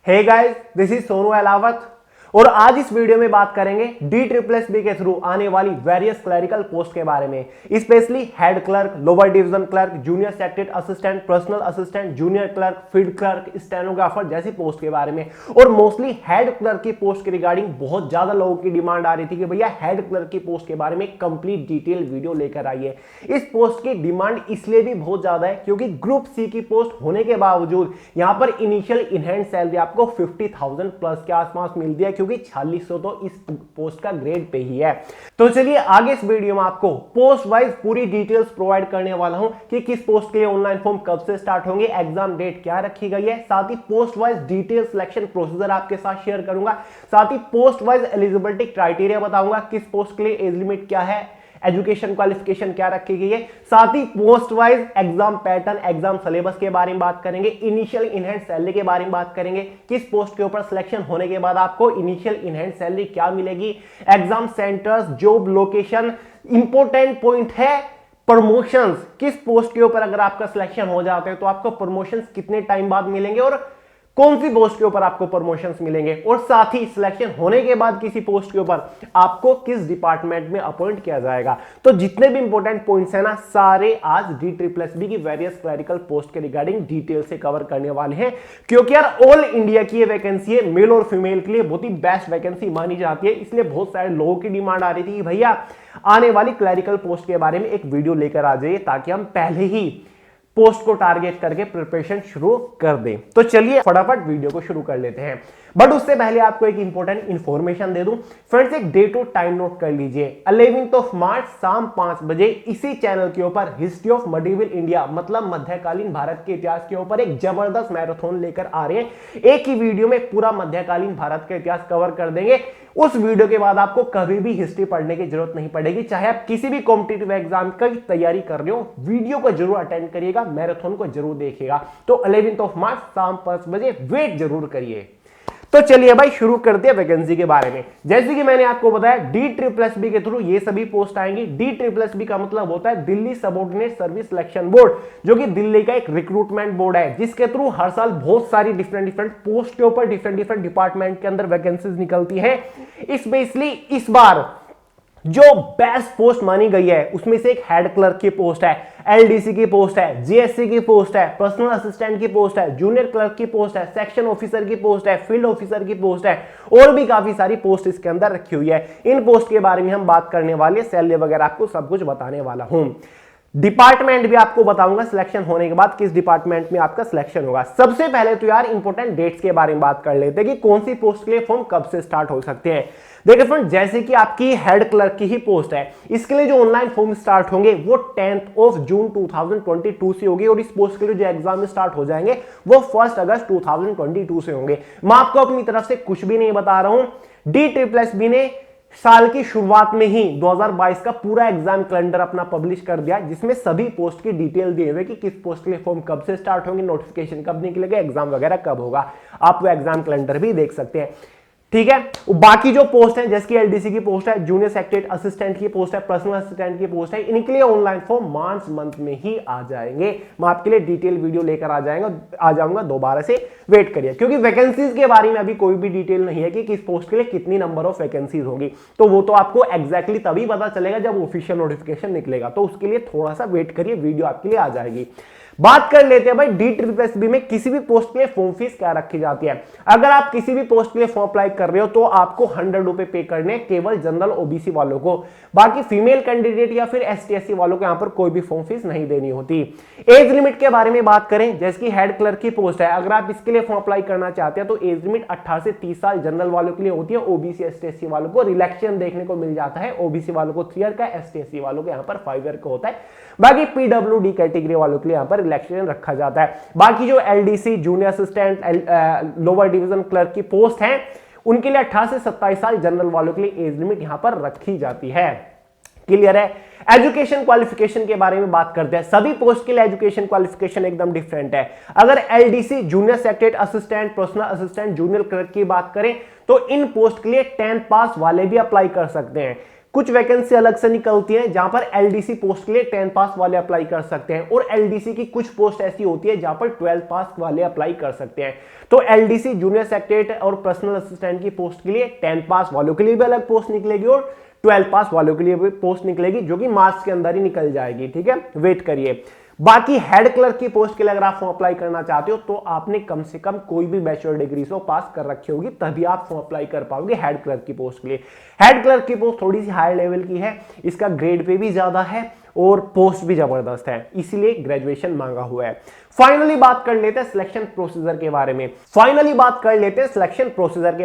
Hey guys, this is Sonu Alawat और आज इस वीडियो में बात करेंगे DSSB के थ्रू आने वाली वेरियस क्लरिकल पोस्ट के बारे में, specially head clerk, lower division clerk, junior secretary assistant, personal assistant, junior clerk, field clerk, stenographer जैसी पोस्ट के बारे में। और मोस्टली हेड क्लर्क की पोस्ट के रिगार्डिंग बहुत ज्यादा लोगों की डिमांड आ रही थी कि भैया हेड क्लर्क की पोस्ट के बारे में कंप्लीट डिटेल वीडियो लेकर आइए। इस पोस्ट की डिमांड इसलिए भी बहुत ज्यादा है क्योंकि ग्रुप सी की पोस्ट होने के बावजूद यहां पर इनिशियल इन हैंड सैलरी आपको 50,000 प्लस के आसपास मिलती है, क्योंकि 4600 तो इस पोस्ट का ग्रेड पे ही है। तो चलिए आगे इस वीडियो में आपको पोस्ट वाइज पूरी डिटेल्स प्रोवाइड करने वाला हूं कि किस पोस्ट के लिए ऑनलाइन फॉर्म कब से स्टार्ट होंगे, एग्जाम डेट क्या रखी गई है, साथ ही post wise detail selection procedure आपके साथ शेयर करूंगा, साथ ही पोस्ट वाइज एलिजिबिलिटी क्राइटेरिया बताऊंगा, किस पोस्ट के लिए एज लिमिट क्या है, एजुकेशन क्वालिफिकेशन क्या रखी गई है, साथ ही post wise exam pattern, exam syllabus के बारे में बात करेंगे, इनिशियल इन हैंड सैलरी के बारे में बात करेंगे, किस पोस्ट के ऊपर सिलेक्शन होने के बाद आपको इनिशियल इन हैंड सैलरी क्या मिलेगी, exam centres, job location, important point है प्रमोशंस, किस पोस्ट के ऊपर अगर आपका सिलेक्शन हो जाता है तो आपको प्रमोशंस कितने टाइम बाद मिलेंगे और कौन सी पोस्ट के ऊपर आपको प्रमोशंस मिलेंगे, और साथ ही सिलेक्शन होने के बाद किसी पोस्ट के ऊपर आपको किस डिपार्टमेंट में अपॉइंट किया जाएगा। तो जितने भी इंपॉर्टेंट पॉइंट्स हैं ना, सारे आज DSSB की वेरियस क्लरिकल पोस्ट के रिगार्डिंग डिटेल से कवर करने वाले हैं, क्योंकि यार ऑल इंडिया की ये वैकेंसी है, मेल और फीमेल के लिए बहुत ही बेस्ट वैकेंसी मानी जाती है। इसलिए बहुत सारे लोगों की डिमांड आ रही थी कि भैया आने वाली क्लरिकल पोस्ट के बारे में एक वीडियो लेकर आ जाइए ताकि हम पहले ही पोस्ट को टारगेट करके प्रिपरेशन शुरू कर दें। तो चलिए फटाफट वीडियो को शुरू कर लेते हैं, बट उससे पहले आपको एक इंपॉर्टेंट इंफॉर्मेशन दे दूं। फ्रेंड्स, एक डेट और टाइम नोट कर लीजिए, 11 मार्च शाम 5 बजे इसी चैनल के ऊपर हिस्ट्री ऑफ मिडिवल इंडिया मतलब मध्यकालीन भारत के इतिहास के ऊपर एक जबरदस्त मैराथन लेकर आ रहे हैं। एक ही वीडियो में पूरा मध्यकालीन भारत का इतिहास कवर कर देंगे। उस वीडियो के बाद आपको कभी भी हिस्ट्री पढ़ने की जरूरत नहीं पड़ेगी, चाहे आप किसी भी कॉम्पिटिटिव एग्जाम की तैयारी कर रहे हो, वीडियो को जरूर अटेंड करिएगा, मैराथन को जरूर देखिएगा। तो 11 मार्च शाम 5 बजे वेट जरूर करिए। तो चलिए भाई शुरू करते हैं वैकेंसी के बारे में। जैसे कि मैंने आपको बताया DSSB के थ्रू ये सभी पोस्ट आएंगी। DSSB का मतलब होता है Delhi subordinate service selection board, जो कि दिल्ली का एक रिक्रूटमेंट बोर्ड है, जिसके थ्रू हर साल बहुत सारी डिफरेंट पोस्ट के ऊपर डिफरेंट डिपार्टमेंट के अंदर वैकेंसीज निकलती है। स्पेशली इस बार जो बेस्ट पोस्ट मानी गई है उसमें से एक हेड क्लर्क की पोस्ट है, LDC की पोस्ट है, GSC की पोस्ट है, पर्सनल असिस्टेंट की पोस्ट है, जूनियर क्लर्क की पोस्ट है, सेक्शन ऑफिसर की पोस्ट है, फील्ड ऑफिसर की पोस्ट है, और भी काफी सारी पोस्ट इसके अंदर रखी हुई है। इन पोस्ट के बारे में हम बात करने वाले, सैलरी वगैरह आपको सब कुछ बताने वाला हूं। डिपार्टमेंट भी आपको बताऊंगा सिलेक्शन होने के बाद किस डिपार्टमेंट में आपका सिलेक्शन होगा। सबसे पहले तो यार इंपॉर्टेंट डेट्स के बारे में बात कर लेते हैं कि कौन सी पोस्ट के लिए फॉर्म कब से स्टार्ट हो सकते हैं। देखिए फ्रेंड, जैसे कि आपकी हेड क्लर्क की ही पोस्ट है, इसके लिए जो ऑनलाइन फॉर्म स्टार्ट होंगे वो 10 जून 2022 से होगी, और इस पोस्ट के लिए जो एग्जाम स्टार्ट हो जाएंगे वो 1 अगस्त 2022 से होंगे। मैं आपको अपनी तरफ से कुछ भी नहीं बता रहा हूं, DSSB ने साल की शुरुआत में ही 2022 का पूरा एग्जाम कैलेंडर अपना पब्लिश कर दिया, जिसमें सभी पोस्ट की डिटेल दिए हुए कि किस पोस्ट के लिए फॉर्म कब से स्टार्ट होंगे, नोटिफिकेशन कब निकलेगा, एग्जाम वगैरह कब होगा। आप वो एग्जाम कैलेंडर भी देख सकते हैं, ठीक है। बाकी जो पोस्ट है, जैसे कि LDC की पोस्ट है, जूनियर सेक्रेटरी असिस्टेंट की पोस्ट है, पर्सनल असिस्टेंट की पोस्ट है, इनके लिए ऑनलाइन फॉर्म मार्च मंथ में ही आ जाएंगे। मैं आपके लिए डिटेल वीडियो लेकर आ जाऊंगा, दोबारा से वेट करिए, क्योंकि वैकेंसीज के बारे में अभी कोई भी डिटेल नहीं है कि किस पोस्ट के लिए कितनी नंबर ऑफ वैकेंसीज होगी। तो वो तो आपको एग्जैक्टली तभी पता चलेगा जब ऑफिशियल नोटिफिकेशन निकलेगा, तो उसके लिए थोड़ा सा वेट करिए, वीडियो आपके लिए आ जाएगी। बात कर लेते हैं भाई DSSB में किसी भी पोस्ट के लिए फॉर्म फीस क्या रखी जाती है। अगर आप किसी भी पोस्ट के लिए फॉर्म अप्लाई कर रहे हो तो आपको 100 रुपए पे करने, केवल जनरल OBC वालों को। बाकी फीमेल कैंडिडेट या फिर ST SC वालों को यहां पर कोई भी फॉर्म फीस नहीं देनी होती। एज लिमिट के बारे में बात करें, जैसे कि हेड क्लर्क की पोस्ट है, अगर आप इसके लिए फॉर्म अप्लाई करना चाहते हैं तो एज लिमिट 18 से 30 साल जनरल वालों के लिए होती है। OBC ST SC वालों को रिलैक्सेशन देखने को मिल जाता है, OBC वालों को 3 ईयर का, ST SC वालों को यहाँ पर 5 ईयर का होता है। बाकी PWD कैटेगरी वालों के लिए यहाँ पर रिलैक्सेशन रखा जाता है। बाकी जो LDC, junior assistant, lower division clerk की पोस्ट हैं, उनके लिए 18 से 27 साल, जनरल वालों के लिए एज लिमिट यहां पर रखी जाती है। क्लियर है। एजुकेशन क्वालिफिकेशन के बारे में बात करते हैं। सभी पोस्ट के लिए एजुकेशन क्वालिफिकेशन एकदम डिफरेंट है। अगर LDC, junior secretary assistant, personal assistant, junior clerk की बात करें तो इन पोस्ट के लिए 10th पास वाले भी अप्लाई कर सकते हैं। कुछ वैकेंसी अलग से निकलती है जहां पर एलडीसी पोस्ट के लिए 10 पास वाले अप्लाई कर सकते हैं, और एलडीसी की कुछ पोस्ट ऐसी होती है जहां पर 12 पास वाले अप्लाई कर सकते हैं। तो एलडीसी जूनियर सेक्रेटरी और पर्सनल असिस्टेंट की पोस्ट के लिए 10 पास वालों के लिए भी अलग पोस्ट निकलेगी और 12 पास वालों के लिए भी पोस्ट निकलेगी, जो कि मार्च के अंदर ही निकल जाएगी। ठीक है, वेट करिए। बाकी हेड क्लर्क की पोस्ट के लिए अगर आप फॉर्म अप्लाई करना चाहते हो तो आपने कम से कम कोई भी बैचलर डिग्री से पास कर रखी होगी, तभी आप फॉर्म अप्लाई कर पाओगे हेड क्लर्क की पोस्ट के लिए। हेड क्लर्क की पोस्ट थोड़ी सी हाई लेवल की है, इसका ग्रेड पे भी ज्यादा है और पोस्ट भी जबरदस्त है, इसीलिए ग्रेजुएशन मांगा हुआ है। फाइनली बात कर लेते हैं सिलेक्शन प्रोसीजर के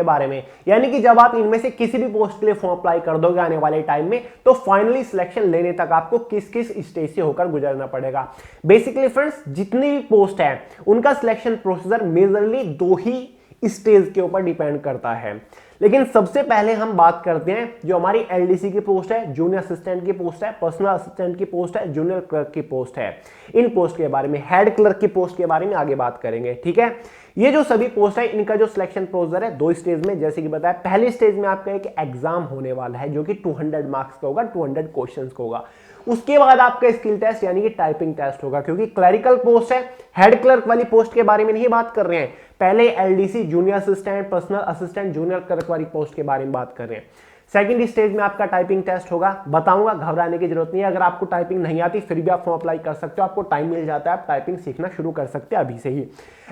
बारे में। यानी कि जब आप इनमें से किसी भी पोस्ट के लिए फॉर्म अप्लाई कर दोगे आने वाले टाइम में, तो फाइनली सिलेक्शन लेने तक आपको किस किस स्टेज से होकर गुजरना पड़ेगा। बेसिकली फ्रेंड्स, जितनी भी पोस्ट है उनका सिलेक्शन प्रोसीजर मेजरली 2 ही स्टेज के ऊपर डिपेंड करता है। लेकिन सबसे पहले हम बात करते हैं जो हमारी एलडीसी की पोस्ट है, जूनियर असिस्टेंट की पोस्ट है, पर्सनल असिस्टेंट की पोस्ट है, जूनियर क्लर्क की पोस्ट है। इन पोस्ट के बारे में, हेड क्लर्क की पोस्ट के बारे में आगे बात करेंगे। ठीक है, ये जो सभी पोस्ट है इनका जो सिलेक्शन प्रोसीजर है 2 स्टेज में, जैसे कि बताया। पहले स्टेज में आपका एक एग्जाम होने वाला है जो कि 200 मार्क्स का होगा, 200 क्वेश्चंस का होगा। उसके बाद आपका स्किल टेस्ट यानी कि टाइपिंग टेस्ट होगा, क्योंकि क्लरिकल पोस्ट है, हेड क्लर्क वाली पोस्ट के बारे में नहीं बात कर रहे हैं। पहले LDC junior assistant, personal assistant, junior clerk वाली पोस्ट के बारे में बात कर रहे हैं। सेकंड स्टेज में आपका टाइपिंग टेस्ट होगा, बताऊंगा, घबराने की जरूरत नहीं है। अगर आपको टाइपिंग नहीं आती फिर भी आप फॉर्म अप्लाई कर सकते हो, आपको टाइम मिल जाता है, आप टाइपिंग सीखना शुरू कर सकते हैं अभी से ही।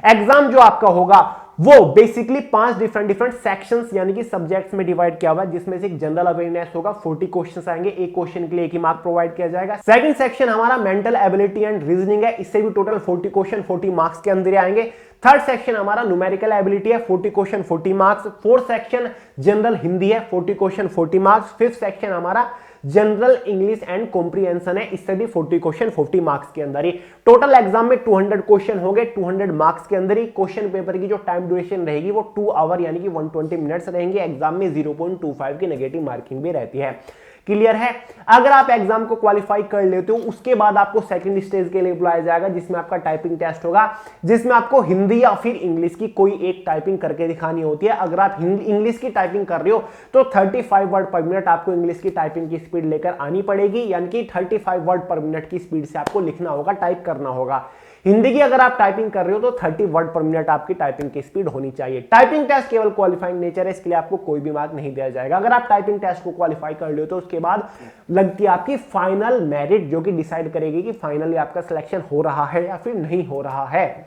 एग्जाम जो आपका होगा वो बेसिकली 5 डिफरेंट सेक्शंस यानी कि सब्जेक्ट्स में डिवाइड किया हुआ है, जिसमें से एक जनरल अवेयरनेस होगा, 40 क्वेश्चंस आएंगे, एक क्वेश्चन के लिए 1 ही मार्क प्रोवाइड किया जाएगा। सेकंड सेक्शन हमारा मेंटल एबिलिटी एंड रीजनिंग है, इससे भी टोटल 40 क्वेश्चन 40 मार्क्स के अंदर आएंगे। थर्ड सेक्शन हमारा न्यूमेरिकल एबिलिटी है, 40 question 40 marks. Fourth section general Hindi है, 40 क्वेश्चन 40 मार्क्स। फिफ्थ सेक्शन हमारा जनरल इंग्लिश एंड कॉम्प्रिहेंशन है, इससे भी 40 क्वेश्चन 40 मार्क्स के अंदर ही। टोटल एग्जाम में 200 क्वेश्चन होंगे, 200 मार्क्स के अंदर ही। क्वेश्चन पेपर की जो टाइम ड्यूरेशन रहेगी वो 2 आवर यानी कि 120 मिनट्स रहेंगे। एग्जाम में 0.25 की नेगेटिव मार्किंग भी रहती है। क्लियर है? अगर आप एग्जाम को क्वालिफाई कर लेते हो उसके बाद आपको सेकंड स्टेज के लिए बुलाया जाएगा, जिसमें आपका टाइपिंग टेस्ट होगा, जिसमें आपको हिंदी या फिर इंग्लिश की कोई एक टाइपिंग करके दिखानी होती है। अगर आप इंग्लिश की टाइपिंग कर रहे हो तो 35 वर्ड पर मिनट आपको इंग्लिश की टाइपिंग की स्पीड लेकर आनी पड़ेगी, यानी कि 35 वर्ड पर मिनट की स्पीड से आपको लिखना होगा, टाइप करना होगा। हिंदी की अगर आप टाइपिंग कर रहे हो तो 30 वर्ड पर मिनट आपकी टाइपिंग की स्पीड होनी चाहिए। टाइपिंग टेस्ट केवल क्वालिफाइंग नेचर है, इसके लिए आपको कोई भी मार्क नहीं दिया जाएगा। अगर आप टाइपिंग टेस्ट को क्वालिफाई कर ले तो उसके बाद लगती है आपकी फाइनल मेरिट, जो कि डिसाइड करेगी कि फाइनली आपका सिलेक्शन हो रहा है या फिर नहीं हो रहा है।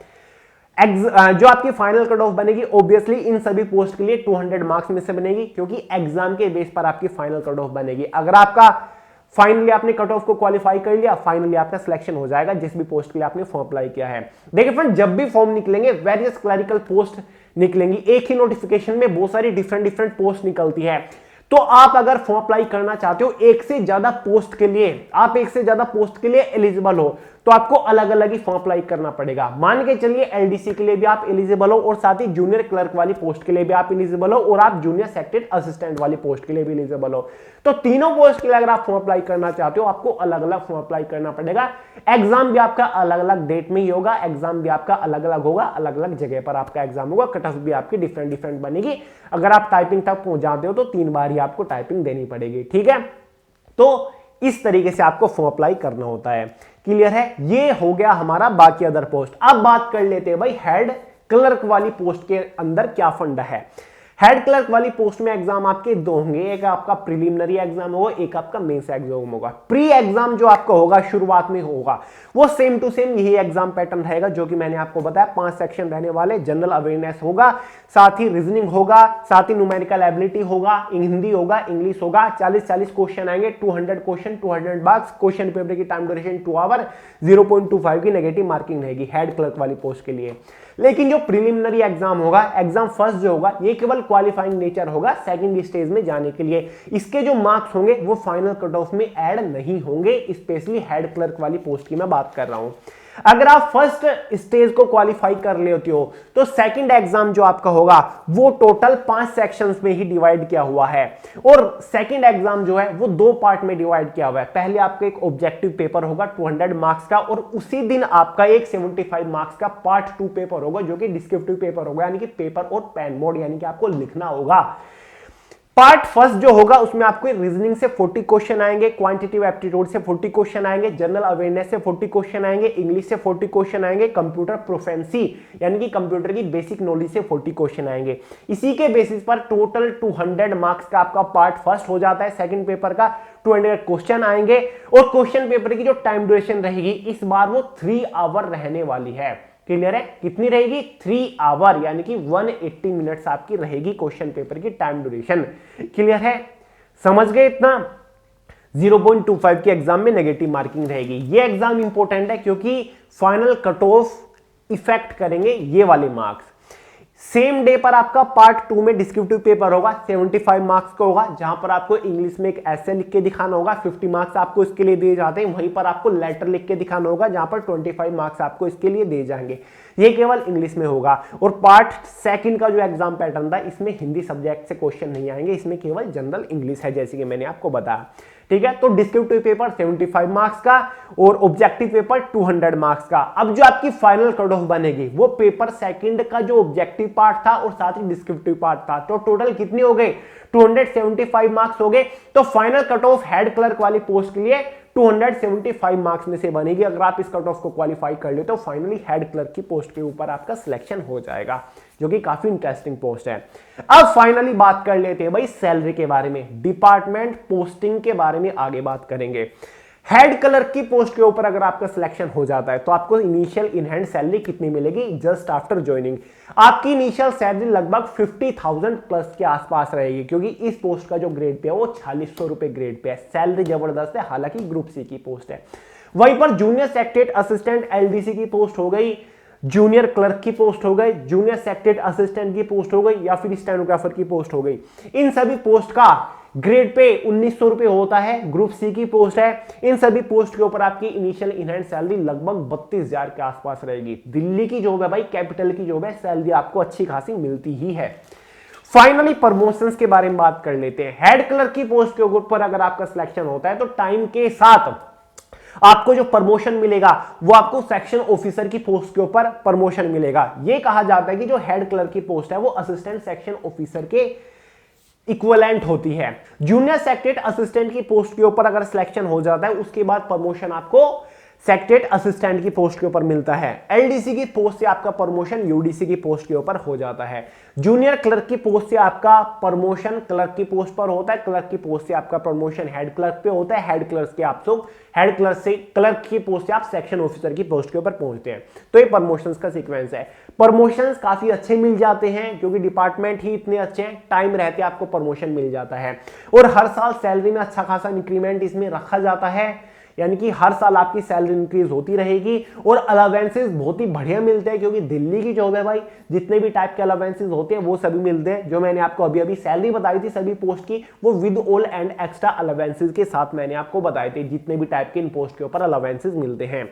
जो आपकी फाइनल कट ऑफ बनेगी ऑब्वियसली इन सभी पोस्ट के लिए 200 मार्क्स में से बनेगी, क्योंकि एग्जाम के बेस पर आपकी फाइनल कट ऑफ बनेगी। अगर आपका फाइनली आपने कट ऑफ को क्वालिफाई कर लिया, फाइनली आपका सिलेक्शन हो जाएगा जिस भी पोस्ट के लिए आपने फॉर्म अप्लाई किया है। देखिए फ्रेंड, जब भी फॉर्म निकलेंगे वेरियस क्लरिकल पोस्ट निकलेंगी, एक ही नोटिफिकेशन में बहुत सारी डिफरेंट पोस्ट निकलती है। तो आप अगर फॉर्म अप्लाई करना चाहते हो एक से ज्यादा पोस्ट के लिए, आप एक से ज्यादा पोस्ट के लिए एलिजिबल हो, तो आपको अलग अलग ही फॉर्म अप्लाई करना पड़ेगा। मान के चलिए एलडीसी के लिए भी आप एलिजिबल हो और साथ ही जूनियर क्लर्क वाली पोस्ट के लिए भी आप एलिजिबल हो और आप जूनियर सेक्रेटरी असिस्टेंट वाली पोस्ट के लिए भी एलिजिबल हो। तो तीनों पोस्ट के लिए अगर आप फॉर्म अप्लाई करना चाहते हो आपको अलग अलग फॉर्म अप्लाई करना पड़ेगा। एग्जाम भी आपका अलग अलग डेट में ही होगा, एग्जाम भी आपका अलग अलग होगा, अलग अलग जगह पर आपका एग्जाम होगा, कट ऑफ भी आपकी डिफरेंट बनेगी। अगर आप टाइपिंग तक पहुंच जाते हो तो 3 बार ही आपको टाइपिंग देनी पड़ेगी। ठीक है, तो इस तरीके से आपको फॉर्म अप्लाई करना होता है। क्लियर है? ये हो गया हमारा बाकी अदर पोस्ट। अब बात कर लेते हैं भाई हेड क्लर्क वाली पोस्ट के अंदर क्या फंडा है। हेड क्लर्क वाली पोस्ट में एग्जाम आपके 2 होंगे, एक आपका प्रिलिमिनरी एग्जाम होगा, एक आपका मेंस एग्जाम होगा। प्री एग्जाम जो आपका होगा शुरुआत में होगा वो सेम टू सेम यही एग्जाम पैटर्न रहेगा जो कि मैंने आपको बताया। 5 सेक्शन रहने वाले, जनरल अवेयरनेस होगा, साथ ही रीजनिंग होगा, साथ ही न्यूमेरिकल एबिलिटी होगा, हिंदी होगा, इंग्लिश होगा। 40 क्वेश्चन आएंगे, 200 क्वेश्चन 200 मार्क्स। क्वेश्चन पेपर की टाइम ड्यूरेशन 2 आवर, 0.25 की नेगेटिव मार्किंग रहेगी हेड क्लर्क वाली पोस्ट के लिए। लेकिन जो प्रिलिमिनरी एग्जाम होगा, एग्जाम फर्स्ट जो होगा, ये केवल क्वालिफाइंग नेचर होगा सेकंड स्टेज में जाने के लिए। इसके जो मार्क्स होंगे वो फाइनल कट ऑफ में ऐड नहीं होंगे, स्पेशली हेड क्लर्क वाली पोस्ट की मैं बात कर रहा हूं। अगर आप फर्स्ट स्टेज को क्वालिफाई कर लेते हो तो सेकंड एग्जाम जो आपका होगा वो टोटल 5 सेक्शंस में ही डिवाइड किया हुआ है, और सेकंड एग्जाम जो है वो 2 पार्ट में डिवाइड किया हुआ है। पहले आपका एक ऑब्जेक्टिव पेपर होगा 200 मार्क्स का, और उसी दिन आपका एक 75 मार्क्स का पार्ट 2 पेपर होगा जो कि डिस्क्रिप्टिव पेपर होगा, यानी कि पेपर और पेन मोड, यानी कि आपको लिखना होगा। पार्ट फर्स्ट जो होगा उसमें आपको रीजनिंग से 40 क्वेश्चन आएंगे, क्वांटिटेटिव एप्टीट्यूड से 40 क्वेश्चन आएंगे, जनरल अवेयरनेस से 40 क्वेश्चन आएंगे, इंग्लिश से 40 क्वेश्चन आएंगे, कंप्यूटर प्रोफेंसी यानी कि कंप्यूटर की बेसिक नॉलेज से 40 क्वेश्चन आएंगे। इसी के बेसिस पर टोटल 200 मार्क्स का आपका पार्ट फर्स्ट हो जाता है। सेकंड पेपर का 200 क्वेश्चन आएंगे और क्वेश्चन पेपर की जो टाइम ड्यूरेशन रहेगी इस बार वो 3 आवर रहने वाली है। क्लियर है? कितनी रहेगी? 3 आवर यानी कि 180 मिनट्स आपकी रहेगी क्वेश्चन पेपर की टाइम ड्यूरेशन। क्लियर है? समझ गए इतना? 0.25 की एग्जाम में नेगेटिव मार्किंग रहेगी। ये एग्जाम इंपॉर्टेंट है क्योंकि फाइनल कट ऑफ इफेक्ट करेंगे ये वाले मार्क्स। सेम डे पर आपका पार्ट 2 में डिस्क्रिप्टिव पेपर होगा, 75 मार्क्स का होगा, जहां पर आपको इंग्लिश में एक ऐसे लिख के दिखाना होगा, 50 मार्क्स आपको इसके लिए दिए जाते हैं। वहीं पर आपको लेटर लिख के दिखाना होगा जहां पर 25 मार्क्स आपको इसके लिए दिए जाएंगे। ये केवल इंग्लिश में होगा। और पार्ट सेकंड का जो एग्जाम पैटर्न था इसमें हिंदी सब्जेक्ट से क्वेश्चन नहीं आएंगे, इसमें केवल जनरल इंग्लिश है जैसे कि मैंने आपको बताया। ठीक है, तो डिस्क्रिप्टिव पेपर 75 मार्क्स का और ऑब्जेक्टिव पेपर 200 मार्क्स का। अब जो आपकी फाइनल कट ऑफ बनेगी वो पेपर सेकंड का जो ऑब्जेक्टिव पार्ट था और साथ ही डिस्क्रिप्टिव पार्ट था, तो टोटल कितने हो गए? 275 मार्क्स हो गए। तो final cut off head clerk वाली पोस्ट के लिए 275 मार्क्स में से बनेगी। अगर आप इस कट ऑफ को क्वालिफाई कर ले तो फाइनली हेड क्लर्क की पोस्ट के ऊपर आपका सिलेक्शन हो जाएगा, जो कि काफी इंटरेस्टिंग पोस्ट है। अब फाइनली बात कर लेते हैं भाई सैलरी के बारे में, डिपार्टमेंट पोस्टिंग के बारे में आगे बात करेंगे। हेड क्लर्क की पोस्ट के ऊपर अगर आपका सिलेक्शन हो जाता है तो आपको इनिशियल इन हैंड सैलरी कितनी मिलेगी? जस्ट आफ्टर ज्वाइनिंग आपकी इनिशियल सैलरी लगभग 50,000 प्लस के आसपास रहेगी, क्योंकि इस पोस्ट का जो ग्रेड पे है वो 4600 रुपए ग्रेड पे है। सैलरी जबरदस्त है, हालांकि ग्रुप सी की पोस्ट है। वहीं पर जूनियर सेक्रेटरी असिस्टेंट एलडीसी की पोस्ट हो गई, जूनियर क्लर्क की पोस्ट हो गई, जूनियर सेक्रेटरी असिस्टेंट की पोस्ट हो गई या फिर स्टेनोग्राफर की पोस्ट हो गई। इन सभी पोस्ट का ग्रेड पे 1900 रुपए होता है, ग्रुप सी की पोस्ट है। इन सभी पोस्ट के ऊपर आपकी इनिशियल इन हैंड सैलरी लगभग 32,000 के आसपास रहेगी। दिल्ली की जॉब है भाई, कैपिटल की जॉब है, सैलरी आपको अच्छी खासी मिलती ही है। फाइनली प्रमोशंस के बारे में बात कर लेते हैं। हेड क्लर्क की पोस्ट के ऊपर अगर आपका सिलेक्शन होता है तो टाइम के साथ आपको जो प्रमोशन मिलेगा वो आपको सेक्शन ऑफिसर की पोस्ट के ऊपर प्रमोशन मिलेगा। यह कहा जाता है कि जो हेड क्लर्क की पोस्ट है वो असिस्टेंट सेक्शन ऑफिसर के इक्विवेलेंट होती है। जूनियर सेक्रेटरी असिस्टेंट की पोस्ट के ऊपर अगर सिलेक्शन हो जाता है उसके बाद प्रमोशन आपको सेक्रेटरी असिस्टेंट की पोस्ट के ऊपर मिलता है। एलडीसी की पोस्ट से आपका प्रमोशन यूडीसी की पोस्ट के ऊपर हो जाता है। जूनियर क्लर्क की पोस्ट से आपका प्रमोशन क्लर्क की पोस्ट पर होता है, क्लर्क की पोस्ट से आपका प्रमोशन हेड क्लर्क पे होता है, हेड क्लर्क के आप लोग हेड क्लर्क से क्लर्क की पोस्ट से आप सेक्शन ऑफिसर की पोस्ट के ऊपर पहुंचते हैं। तो ये प्रमोशंस का सीक्वेंस है। प्रमोशंस काफी अच्छे मिल जाते हैं क्योंकि डिपार्टमेंट ही इतने अच्छे हैं, टाइम रहते आपको प्रमोशन मिल जाता है और हर साल सैलरी में अच्छा खासा इंक्रीमेंट इसमें रखा जाता है, यानी कि हर साल आपकी सैलरी इंक्रीज होती रहेगी और अलावेंसेस बहुत ही बढ़िया मिलते हैं क्योंकि दिल्ली की जॉब है भाई, जितने भी टाइप के अलावेंसेस होते हैं वो सभी मिलते हैं। जो मैंने आपको अभी अभी सैलरी बताई थी सभी पोस्ट की वो with all and extra allowances के साथ मैंने आपको बताए थे, जितने भी टाइप के इन पोस्ट के ऊपर अलावेंसेस मिलते हैं।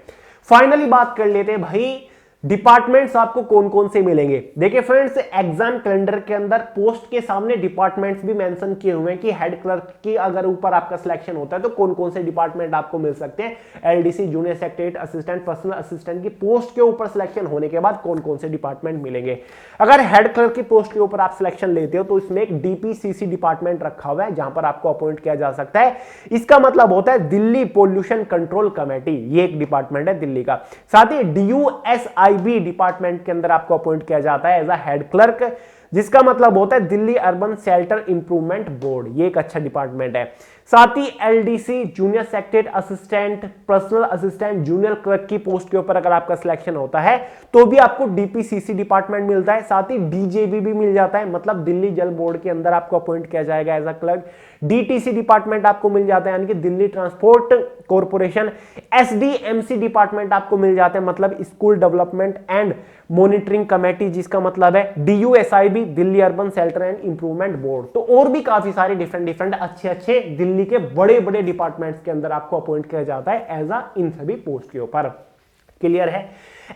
फाइनली बात कर लेते हैं भाई डिपार्टमेंट्स आपको कौन कौन से मिलेंगे। देखिए फ्रेंड्स, एग्जाम कैलेंडर के अंदर पोस्ट के सामने डिपार्टमेंट्स भी मेंशन किए हुए हैं कि हेड क्लर्क की अगर ऊपर आपका सिलेक्शन होता है तो कौन कौन से डिपार्टमेंट आपको मिल सकते हैं। LDC, junior secretary assistant, personal assistant की पोस्ट के ऊपर सिलेक्शन होने के बाद कौन कौन से डिपार्टमेंट मिलेंगे। अगर हेड क्लर्क की पोस्ट के ऊपर आप सिलेक्शन लेते हो तो इसमें एक डीपीसीसी डिपार्टमेंट रखा हुआ है जहां पर आपको अपॉइंट किया जा सकता है। इसका मतलब होता है दिल्ली पोल्यूशन कंट्रोल कमेटी, ये एक डिपार्टमेंट है दिल्ली का। साथ ही DUSIB डिपार्टमेंट के अंदर आपको अपॉइंट किया जाता है एज अ हेड क्लर्क, जिसका मतलब होता है Delhi urban shelter improvement board, ये एक अच्छा डिपार्टमेंट है। साथ ही LDC, junior secretary assistant, personal assistant, junior clerk की पोस्ट के ऊपर अगर आपका सिलेक्शन होता है तो भी आपको डीपीसीसी डिपार्टमेंट मिलता है। साथ ही डीजेबी भी मिल जाता है, मतलब दिल्ली जल बोर्ड के अंदर आपको अपॉइंट किया जाएगा as a clerk. DTC department आपको मिल जाता है, यानी कि Delhi transport corporation. SDMC department आपको मिल जाता है, मतलब school development and monitoring committee, जिसका मतलब है DUSIB, Delhi urban shelter and improvement board. तो और भी काफी सारे डिफरेंट अच्छे अच्छे दिल्ली के बड़े बड़े डिपार्टमेंट्स के अंदर आपको अपॉइंट किया जाता है एज अ इन सभी पोस्ट के ऊपर। क्लियर है।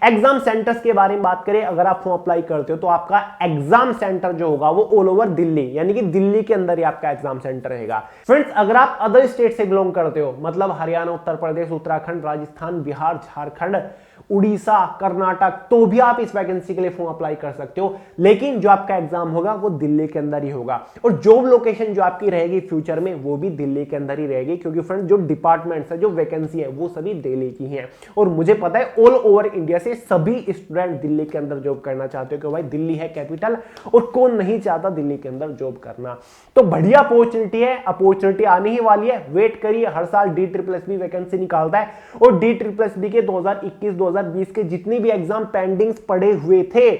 एग्जाम सेंटर्स के बारे में बात करें, अगर आप फॉर्म अप्लाई करते हो तो आपका एग्जाम सेंटर जो होगा वो ऑल ओवर दिल्ली, यानी कि दिल्ली के अंदर ही आपका एग्जाम सेंटर रहेगा। फ्रेंड्स, अगर आप अदर स्टेट से बिलोंग करते हो, मतलब हरियाणा, उत्तर प्रदेश, उत्तराखंड, राजस्थान, बिहार, झारखंड, उड़ीसा, कर्नाटक, तो भी आप इस वैकेंसी के लिए फॉर्म अप्लाई कर सकते हो। लेकिन जो आपका एग्जाम होगा वो दिल्ली के अंदर ही होगा और जॉब लोकेशन जो आपकी रहेगी फ्यूचर में वो भी दिल्ली के अंदर ही रहेगी, क्योंकि फ्रेंड जो डिपार्टमेंट्स है, जो वैकेंसी है वो सभी दिल्ली की हैं। और मुझे पता है ऑल ओवर इंडिया से सभी स्टूडेंट दिल्ली के अंदर जॉब करना चाहते हो, कि भाई दिल्ली है कैपिटल और कौन नहीं चाहता दिल्ली के अंदर जॉब करना। तो बढ़िया अपॉर्चुनिटी है, अपॉर्चुनिटी आने ही वाली है, वेट करिए। हर साल DSSB वैकेंसी निकालता है और DSSB के 2021-2020 के जितनी भी एग्जाम पेंडिंग्स पड़े हुए थे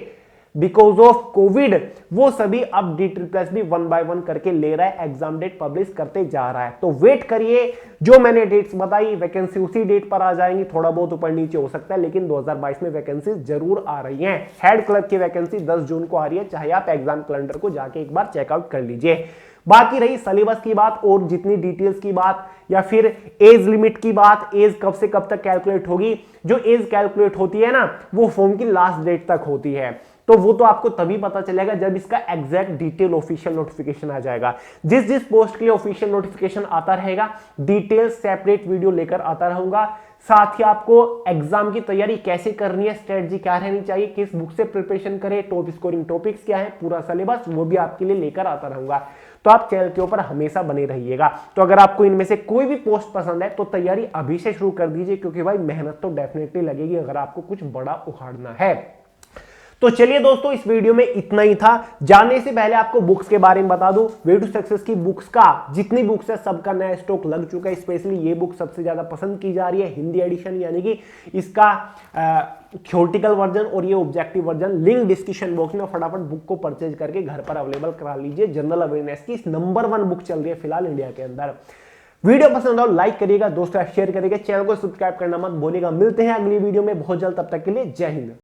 बिकॉज ऑफ कोविड, वो सभी अब DSSB 1 by 1 करके ले रहा है, एग्जाम डेट पब्लिश करते जा रहा है। तो वेट करिए, जो मैंने डेट्स बताई वैकेंसी उसी डेट पर आ जाएंगी, थोड़ा बहुत ऊपर नीचे हो सकता है, लेकिन 2022 में वैकेंसी जरूर आ रही हैं। हेड क्लर्क की वैकेंसी 10 जून को आ रही है, चाहे आप एग्जाम कैलेंडर को जाके एक बार चेकआउट कर लीजिए। बाकी रही सिलेबस की बात और जितनी डिटेल्स की बात या फिर एज लिमिट की बात, एज कब से कब तक कैलकुलेट होगी। जो एज कैलकुलेट होती है ना वो फॉर्म की लास्ट डेट तक होती है, तो वो तो आपको तभी पता चलेगा जब इसका एग्जैक्ट डिटेल ऑफिशियल नोटिफिकेशन आ जाएगा। जिस जिस पोस्ट के लिए ऑफिशियल नोटिफिकेशन आता रहेगा, डिटेल सेपरेट वीडियो लेकर आता रहूंगा। साथ ही आपको एग्जाम की तैयारी कैसे करनी है, स्ट्रेटजी क्या रहनी चाहिए, किस बुक से प्रिपरेशन करें, टॉप स्कोरिंग टॉपिक्स क्या है, पूरा सिलेबस वो भी आपके लिए लेकर आता रहूंगा। तो आप चैनल के ऊपर हमेशा बने रहिएगा। तो अगर आपको इनमें से कोई भी पोस्ट पसंद है तो तैयारी अभी से शुरू कर दीजिए, क्योंकि भाई मेहनत तो डेफिनेटली लगेगी अगर आपको कुछ बड़ा उखाड़ना है। तो चलिए दोस्तों, इस वीडियो में इतना ही था। जाने से पहले आपको बुक्स के बारे में बता दूं, वे टू सक्सेस की बुक्स का जितनी बुक्स है सबका नया स्टॉक लग चुका है। स्पेशली ये बुक सबसे ज्यादा पसंद की जा रही है, हिंदी एडिशन, यानी कि इसका थ्योरेटिकल वर्जन और ये objective version. Link description box में, फटाफट बुक को परचेज करके घर पर अवेलेबल करा लीजिए। जनरल अवेयरनेस की नंबर 1 बुक चल रही है फिलहाल इंडिया के अंदर। वीडियो पसंद हो लाइक करिएगा, दोस्तों शेयर करिएगा, चैनल को सब्सक्राइब करना मत भूलिएगा। मिलते हैं अगली वीडियो में बहुत जल्द, तब तक के लिए जय हिंद।